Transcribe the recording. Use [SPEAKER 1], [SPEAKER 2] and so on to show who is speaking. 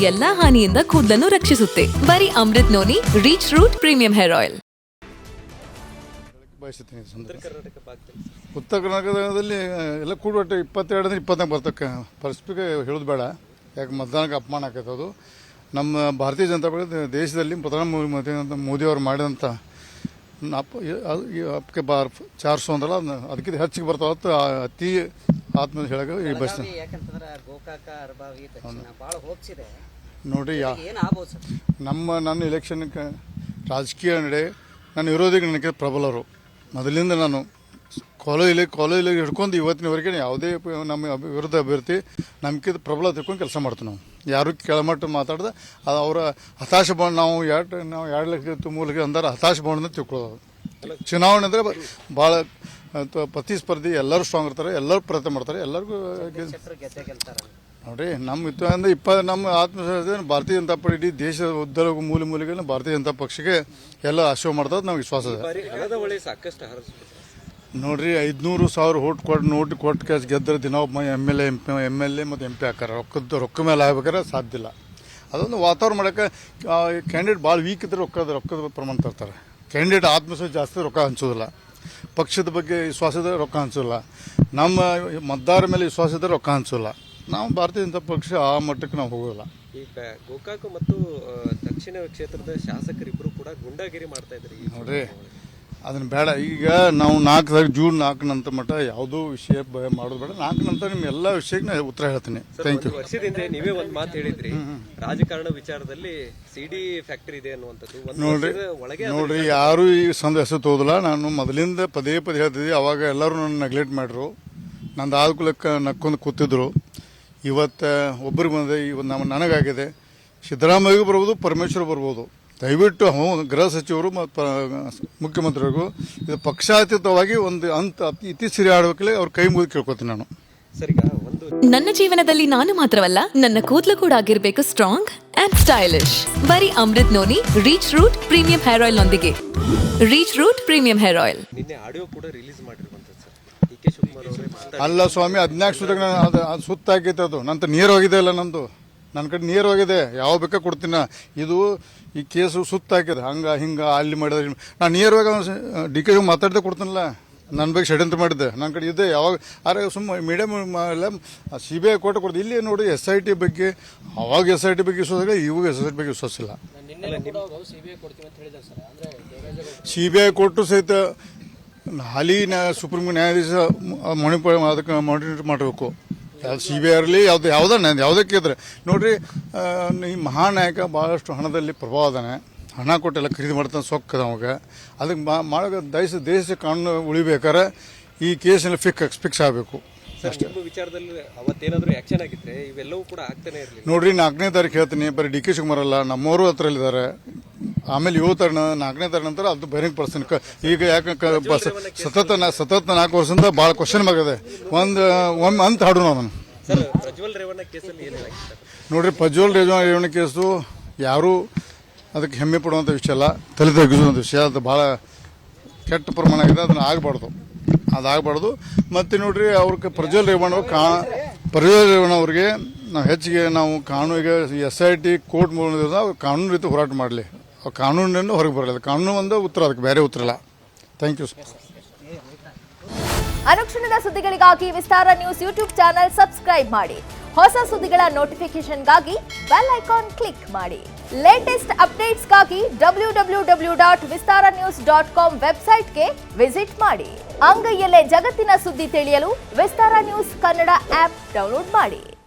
[SPEAKER 1] ಎಲ್ಲಾ ಹಾನಿಯಿಂದ ಕೂದಲನ್ನು ರಕ್ಷಿಸುತ್ತೆ. ಬರೀ Amrut Noni reach root premium hair oil.
[SPEAKER 2] ಬಯಸುತ್ತೀನಿ. ಉತ್ತರ ಕರ್ನಾಟಕದಲ್ಲಿ ಎಲ್ಲ ಕೂಡೊಟ್ಟು 22 24 ಬರ್ತಕ್ಕೆ ಪರಸ್ಪರ ಹೇಳೋದು ಬೇಡ, ಯಾಕೆ ಮತದಾನಕ್ಕೆ ಅಪಮಾನ ಆಕೈತೆ. ಅದು ನಮ್ಮ ಭಾರತೀಯ ಜನತಾ ಪಕ್ಷ ದೇಶದಲ್ಲಿ ಪ್ರಧಾನಮಂತ್ರಿ ಮೋದಿಯವರು ಮಾಡಿದಂಥ ಅಪ್ಕೆ ಬಾರ್ 400 ಅಂದಲ್ಲ, ಅದಕ್ಕಿಂತ ಹೆಚ್ಚಿಗೆ ಬರ್ತಾವತ್ತು ಅತಿ ಆತ್ಮ ಹೇಳಕ್ಕೆ ಈ ಬಸ್ ನೋಡಿ. ನನ್ನ ಎಲೆಕ್ಷನ್ಗೆ ರಾಜಕೀಯ ನಡೆ ನನ್ನ ವಿರೋಧಿಗಳು ನನಗೆ ಪ್ರಬಲರು. ಮೊದಲಿಂದ ನಾನು ಕಾಲೇಜಲ್ಲಿ ಹಿಡ್ಕೊಂಡು ಇವತ್ತಿನವರೆಗೆ ಯಾವುದೇ ನಮ್ಮ ವಿರುದ್ಧ ಅಭ್ಯರ್ಥಿ ನಮ್ಗಿಂತ ಪ್ರಬಲ ತಿಳ್ಕೊಂಡು ಕೆಲಸ ಮಾಡ್ತೀವಿ. ನಾವು ಯಾರು ಕೆಳಮಟ್ಟ ಮಾತಾಡ್ದೆ ಅದು ಅವರ ಹತಾಶ ಬಾಂಡ್ ನಾವು 2 ಲಕ್ಷ 3 ಲಕ್ಷ ಅಂದಾರ ಹತಾಶ ಬಾಂಡ್ ತಿಳ್ಕೊಳ್ಳೋದು. ಚುನಾವಣೆ ಅಂದರೆ ಭಾಳ ಪ್ರತಿಸ್ಪರ್ಧಿ, ಎಲ್ಲರೂ ಸ್ಟ್ರಾಂಗ್ ಇರ್ತಾರೆ, ಎಲ್ಲರೂ ಪ್ರಯತ್ನ ಮಾಡ್ತಾರೆ, ಎಲ್ಲರಿಗೂ ನೋಡಿರಿ. ನಮ್ಮ ಆತ್ಮವಿಶ್ವಾಸ ಭಾರತೀಯ ಜನತಾ ಪಾರ್ಟಿ ಇಡೀ ದೇಶದ ಉದ್ದರ ಮೂಲೆಗಳನ್ನ ಭಾರತೀಯ ಜನತಾ ಪಕ್ಷಕ್ಕೆ ಎಲ್ಲ ಆಶೀರ್ವಾದ ಮಾಡ್ತದೆ. ನಮ್ಗೆ ವಿಶ್ವಾಸ ಇದೆ. ನೋಡ್ರಿ, 500,000 ನೋಟ್ ಕೊಟ್ಟು ಕ್ಯಾಶ್ ಗೆದ್ದರೆ ದಿನ ಒಬ್ಬ ಎಮ್ ಎಲ್ ಎ ಮತ್ತು MP ಹಾಕಾರ. ರೊಕ್ಕ ಮೇಲೆ ಆಗ್ಬೇಕಾದ್ರೆ ಸಾಧ್ಯ ಇಲ್ಲ. ಅದೊಂದು ವಾತಾವರಣ ಮಾಡೋಕ್ಕೆ ಕ್ಯಾಂಡಿಡೇಟ್ ಭಾಳ ವೀಕ್ ಇದ್ದರೆ ರೊಕ್ಕದ ಪ್ರಮಾಣ ತರ್ತಾರೆ. ಕ್ಯಾಂಡಿಡೇಟ್ ಆತ್ಮವಿಶ್ವಾಸ ಜಾಸ್ತಿ ರೊಕ್ಕ ಹಂಚೋದಿಲ್ಲ. ಪಕ್ಷದ ಬಗ್ಗೆ ವಿಶ್ವಾಸ ಇದ್ದರೆ ರೊಕ್ಕ ಹಂಚೋಲ್ಲ. ನಮ್ಮ ಮತದಾರ ಮೇಲೆ ವಿಶ್ವಾಸ ಇದ್ದರೆ ರೊಕ್ಕ ಹಂಚೋಲ್ಲ. ನಾವು ಭಾರತೀಯ ಜನತಾ ಪಕ್ಷ ಆ ಮಟ್ಟಕ್ಕೆ ನಾವು ಹೋಗೋಲ್ಲ.
[SPEAKER 3] ಈಗ ಗೋಕಾಕ ಮತ್ತು ದಕ್ಷಿಣ ಕ್ಷೇತ್ರದ ಶಾಸಕರಿಬ್ಬರು ಕೂಡ ಗುಂಡಾಗಿರಿ ಮಾಡ್ತಾ ಇದ್ದಾರೆ.
[SPEAKER 2] ನೋಡ್ರಿ, ಅದನ್ನ ಬೇಡ. ಈಗ ನಾವು ಜೂನ್ 4 ನಂತರ ಮಟ್ಟ ಯಾವುದೋ ವಿಷಯ ಮಾಡೋದು ಬೇಡ. 4 ನಂತರ ನಿಮ್ಮ ಎಲ್ಲ ವಿಷಯಕ್ಕೆ ನಾನು ಉತ್ತರ ಹೇಳ್ತೀನಿ. Thank you.
[SPEAKER 3] ವರ್ಷದಿಂದ ನೀವೇ ಒಂದು ಮಾತು ಹೇಳಿದ್ರಿ, ರಾಜಕಾರಣ ವಿಚಾರದಲ್ಲಿ CD ಫ್ಯಾಕ್ಟರಿ ಇದೆ ಅನ್ನುವಂಥದ್ದು.
[SPEAKER 2] ನೋಡ್ರಿ, ಯಾರು ಈ ಹೆಸರು ತೋದಿಲ್ಲ. ನಾನು ಮೊದಲಿಂದ ಪದೇ ಹೇಳ್ತಿದ್ದೆ. ಅವಾಗ ಎಲ್ಲರೂ ನನ್ನ ನೆಗ್ಲೆಕ್ಟ್ ಮಾಡ್ರು. ನಂದು ಆದ್ಕೂಲಕ್ಕೆ ನಕ್ಕೊಂಡು ಕೂತಿದ್ರು. ಇವತ್ತು ಒಬ್ಬರಿಗೆ ಬಂದಿದೆ, ಇವತ್ತು ನನಗಾಗಿದೆ. ಸಿದ್ದರಾಮಯ್ಯಗೂ ಬರ್ಬೋದು, ಪರಮೇಶ್ವರ್ ಬರ್ಬೋದು. ದಯವಿಟ್ಟು ಗೃಹ ಸಚಿವರು ಮತ್ತು ಮುಖ್ಯಮಂತ್ರಿಗಳಿಗೂ ಇದು ಪಕ್ಷಾತೀತವಾಗಿ ಒಂದು ಇತ್ತೀಚೆಗೆ ಆಡಬೇಕಲ್ಲಿ ಅವ್ರ ಕೈ ಮುಗಿದು ಕೇಳ್ಕೊತೀನಿ ನಾನು.
[SPEAKER 1] ನನ್ನ ಜೀವನದಲ್ಲಿ ನಾನು ಮಾತ್ರವಲ್ಲ, ನನ್ನ ಕೂದಲು ಕೂಡ ಆಗಿರ್ಬೇಕು ಸ್ಟ್ರಾಂಗ್ ಅಂಡ್ ಸ್ಟೈಲಿಶ್. ಬರೀ Amrut Noni reach root premium hair oil ನೊಂದಿಗೆ. Reach root premium hair oil.
[SPEAKER 3] ನಿನ್ನೆ ಆಡಿಯೋ ಕೂಡ ರಿಲೀಸ್ ಮಾಡಿರುವಂತದ್ದು
[SPEAKER 2] ಅಲ್ಲ ಸ್ವಾಮಿ, 14 ಸುತ್ತಾಗ ಅದು ಸುತ್ತಾಗೈತೆ. ಅದು ನಂತರ ನೀರು ಹೋಗಿದೆ. ಅಲ್ಲ, ನನ್ನ ಕಡೆ ನೀರು ಹೋಗಿದೆ. ಯಾವ ಬೇಕಾ ಕೊಡ್ತೀನಿ. ಇದು ಈ ಕೇಸು ಸುತ್ತಾಕಿದೆ. ಹಿಂಗೆ ಅಲ್ಲಿ ಮಾಡಿದ್ರೆ ನಾನು ನೇರವಾಗಿ DK ಮಾತಾಡದೆ ಕೊಡ್ತೀನಲ್ಲ. ನನ್ನ ಬಗ್ಗೆ ಷಡ್ಯಂತ್ರ ಮಾಡಿದ್ದೆ. ನನ್ನ ಕಡೆ ಇದೆ ಯಾವಾಗ. ಆದರೆ ಮೀಡಿಯಮ್ ಎಲ್ಲ CBI ಕೋರ್ಟ್ ಕೊಡ್ತೀವಿ. ಇಲ್ಲಿ ನೋಡಿ SIT ಬಗ್ಗೆ, ಅವಾಗ SIT ಬಗ್ಗೆ ವಿಶ್ವಾಸ ಇಲ್ಲ, ಇವಾಗ SIT ಬಗ್ಗೆ ವಿಶ್ವಾಸ ಇಲ್ಲ. CBI ಕೊಟ್ಟು ಸಹಿತ ಹಾಲಿ ಸುಪ್ರೀಂ ನ್ಯಾಯಾಧೀಶ ಅದಕ್ಕೆ ಮಾನಿಟರ್ ಮಾಡಬೇಕು. CBI ಇರಲಿ, ಯಾವುದಕ್ಕೆ ಇದ್ರೆ ನೋಡ್ರಿ, ಈ ಮಹಾನಾಯಕ ಭಾಳಷ್ಟು ಹಣದಲ್ಲಿ ಪ್ರಭಾವ ಅದಾನೆ. ಹಣ ಕೊಟ್ಟೆಲ್ಲ ಖರೀದಿ ಮಾಡ್ತಾನೆ, ಸೊಕ್ಕದ ಅವಾಗ. ಅದಕ್ಕೆ ಮಾಡೋ ದೇಶ ಕಾನೂನು ಉಳಿಬೇಕಾರೆ ಈ ಕೇಸಲ್ಲಿ ಫಿಕ್ಸ್ ಆಗಬೇಕು ಅಷ್ಟೇ.
[SPEAKER 3] ವಿಚಾರದಲ್ಲಿ ಅವತ್ತೇನಾದರೂ ಆಕ್ಷನ್ ಆಗಿದ್ರೆ ಇವೆಲ್ಲವೂ ಕೂಡ ಆಗ್ತಾನೆ ಇರಲಿಲ್ಲ.
[SPEAKER 2] ನೋಡ್ರಿ, 4ನೇ ತಾರೀಕು ಹೇಳ್ತೀನಿ. ಬರೀ DK ಶಿವಕುಮಾರ್ ಅಲ್ಲ, ನಮ್ಮವರು ಹತ್ರಲ್ಲಿದ್ದಾರೆ. ಆಮೇಲೆ 7 ತಾರೀಕು 4ನೇ ತಾರೀಕು ನಂತರ ಅದು ಬೈರಿಂಗ್ ಪರ್ಸನ್. ಈಗ ಯಾಕೆ ಸತತ 4 ವರ್ಷದಿಂದ ಭಾಳ ಕ್ವಶನ್ ಆಗಿದೆ. ಒಮ್ಮೆ ಅಂತ ಹಾಡು ನಾನು ನೋಡ್ರಿ, ಪ್ರಜ್ವಲ್ ರೇವಣ್ಣ ಕೇಸು ಯಾರು ಅದಕ್ಕೆ ಹೆಮ್ಮೆ ಪಡುವಂಥ ವಿಷಯ ಅಲ್ಲ, ತಲೆ ತಗ್ಗಿಸುವಂಥ ವಿಷಯ. ಅದು ಭಾಳ ಕೆಟ್ಟ ಪ್ರಮಾಣ ಆಗಿದೆ. ಅದನ್ನು ಅದಾಗಬಾರ್ದು. ಮತ್ತು ನೋಡ್ರಿ, ಅವ್ರಿಗೆ ಪ್ರಜ್ವಲ್ ರೇವಣ್ಣ ಅವ್ರಿಗೆ ನಾವು ಹೆಚ್ಚಿಗೆ ಕಾನೂನಿಗೆ SIT ಕೋರ್ಟ್ ಮೂಲಕ ಕಾನೂನು ರೀತಿ ಹೋರಾಟ ಮಾಡಲಿ. ಕಾನೂನಿನಿಂದ ಹೊರಗೆ ಬರಲಿಲ್ಲ. ಕಾನೂನು ಒಂದು ಉತ್ತರ, ಅದಕ್ಕೆ ಬೇರೆ ಉತ್ತರ ಇಲ್ಲ. Thank you.
[SPEAKER 4] ಅನುಕ್ಷಣದ ಸುದ್ದಿಗಳಿಗಾಗಿ Vistara news YouTube channel subscribe ಮಾಡಿ. ಹೊಸ ಸುದ್ದಿಗಳ ನೋಟಿಫಿಕೇಶನ್ಗಾಗಿ ಬೆಲ್ ಐಕಾನ್ ಕ್ಲಿಕ್ ಮಾಡಿ. ಲೇಟೆಸ್ಟ್ ಅಪ್ಡೇಟ್ಸ್ಗಾಗಿ www.vistaranews.com ವೆಬ್ಸೈಟ್ಗೆ ವಿಸಿಟ್ ಮಾಡಿ. ಅಂಗೈಯಲ್ಲೇ ಜಗತ್ತಿನ ಸುದ್ದಿ ತಿಳಿಯಲು Vistara news Kannada app download ಮಾಡಿ.